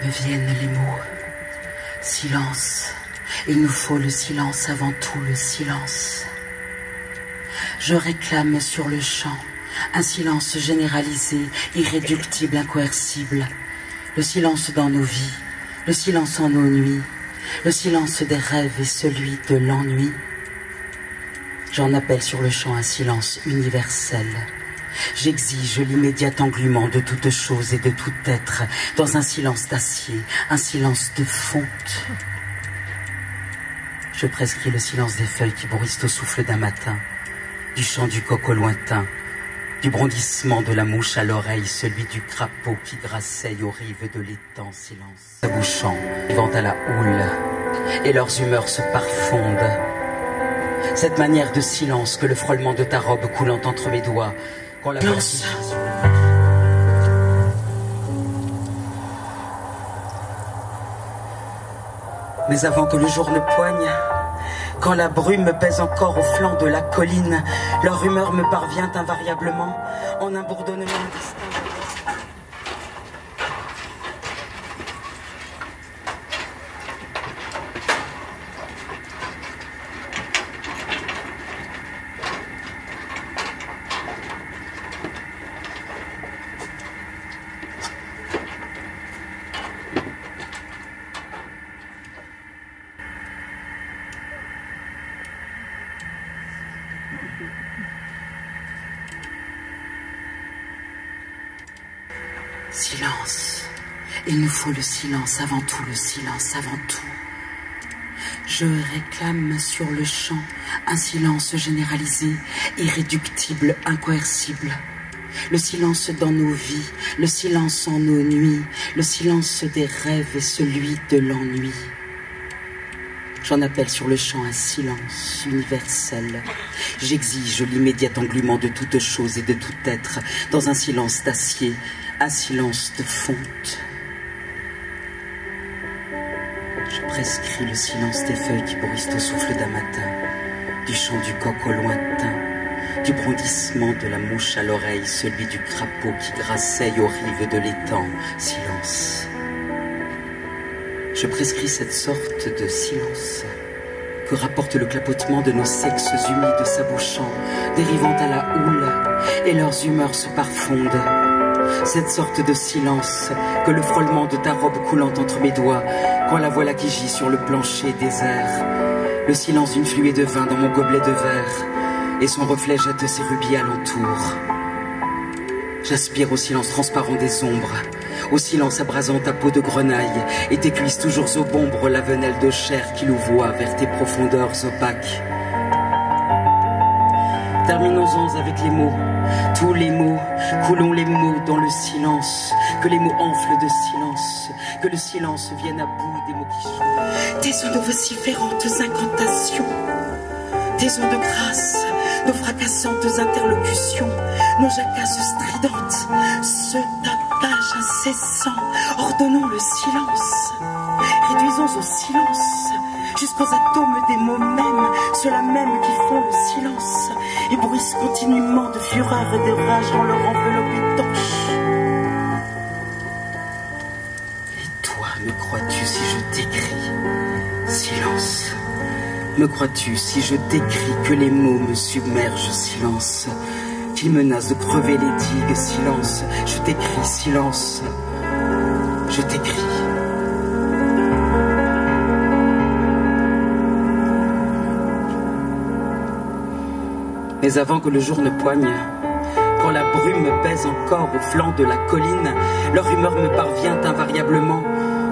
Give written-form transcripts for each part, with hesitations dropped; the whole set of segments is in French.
Me viennent les mots. Silence. Il nous faut le silence, avant tout le silence. Je réclame sur le champ un silence généralisé, irréductible, incoercible. Le silence dans nos vies, le silence en nos nuits, le silence des rêves et celui de l'ennui. J'en appelle sur le champ un silence universel. J'exige l'immédiat engluement de toute chose et de tout être dans un silence d'acier, un silence de fonte. Je prescris le silence des feuilles qui bruissent au souffle d'un matin, du chant du coq au lointain, du bondissement de la mouche à l'oreille, celui du crapaud qui grasseille aux rives de l'étang. Silence abouchant, vent à la houle, et leurs humeurs se parfondent. Cette manière de silence que le frôlement de ta robe coulant entre mes doigts, qu'on la lance. Mais avant que le jour ne poigne, quand la brume pèse encore au flanc de la colline, leur humeur me parvient invariablement en un bourdonnement distinct. Silence. Il nous faut le silence, avant tout le silence, avant tout. Je réclame sur le champ un silence généralisé, irréductible, incoercible. Le silence dans nos vies, le silence en nos nuits, le silence des rêves et celui de l'ennui. J'en appelle sur le champ un silence universel. J'exige l'immédiat engluement de toute chose et de tout être dans un silence d'acier, un silence de fonte. Je prescris le silence des feuilles qui bruissent au souffle d'un matin, du chant du coq au lointain, du bondissement de la mouche à l'oreille, celui du crapaud qui grasseille aux rives de l'étang. Silence. Je prescris cette sorte de silence que rapporte le clapotement de nos sexes humides s'abouchant, dérivant à la houle, et leurs humeurs se parfondent. Cette sorte de silence que le frôlement de ta robe coulant entre mes doigts, quand la voilà qui gît sur le plancher désert, le silence d'une fluée de vin dans mon gobelet de verre, et son reflet jette ses rubis alentour. J'aspire au silence transparent des ombres, au silence abrasant ta peau de grenaille, et tes cuisses toujours au bombre la venelle de chair qui louvoie vers tes profondeurs opaques. Terminons-en avec les mots, tous les mots, coulons les mots dans le silence, que les mots enflent de silence, que le silence vienne à bout des mots qui chantent. Taisons de vociférantes incantations, taisons de grâce, nos fracassantes interlocutions, nos jacasses stridentes, ce tapage incessant, ordonnons le silence, réduisons au silence, jusqu'aux atomes des mots mêmes, ceux-là mêmes qui font le silence, et bruissent continuellement de fureur et de rage dans leur enveloppe étanche. Et toi, me crois-tu si je t'écris silence? Me crois-tu si je t'écris que les mots me submergent silence, qu'ils menacent de crever les digues silence? Je t'écris silence, je t'écris. Mais avant que le jour ne poigne, quand la brume pèse encore au flanc de la colline, leur humeur me parvient invariablement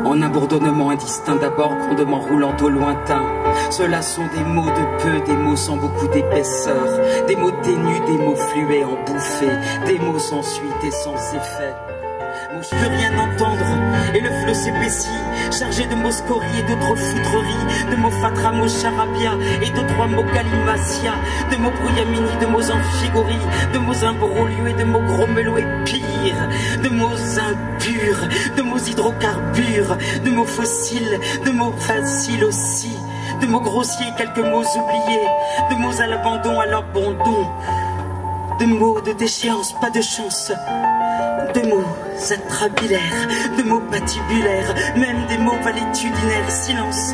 en un bourdonnement indistinct, d'abord grandement roulant au lointain. Ceux-là sont des mots de peu, des mots sans beaucoup d'épaisseur, des mots ténus, des mots fluets en bouffées, des mots sans suite et sans effet. Je peux rien entendre, et le flot s'épaissit, chargé de mots scories et d'autres foutreries, de mots fatra, mots charabia, et de trois mots galimatia, de mots brouillamini, de mots amphigories, de mots imbroglio et de mots grommelou et pire, de mots impurs, de mots hydrocarbures, de mots fossiles, de mots faciles aussi, de mots grossiers, quelques mots oubliés, de mots à l'abandon, à l'abandon, de mots de déchéance, pas de chance, de mots atrabilaires, de mots patibulaires, même des mots valétudinaires, silence.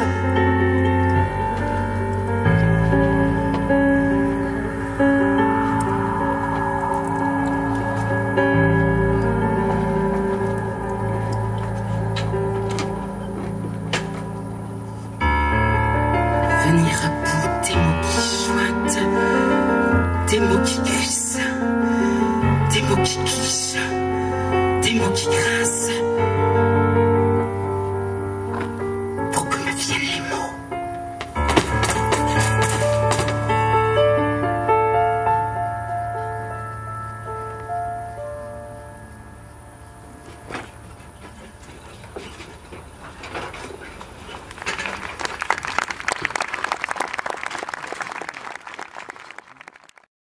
Venir à bout des mots qui jointent, des mots qui crissent, des mots qui clichent, des mots qui grincent.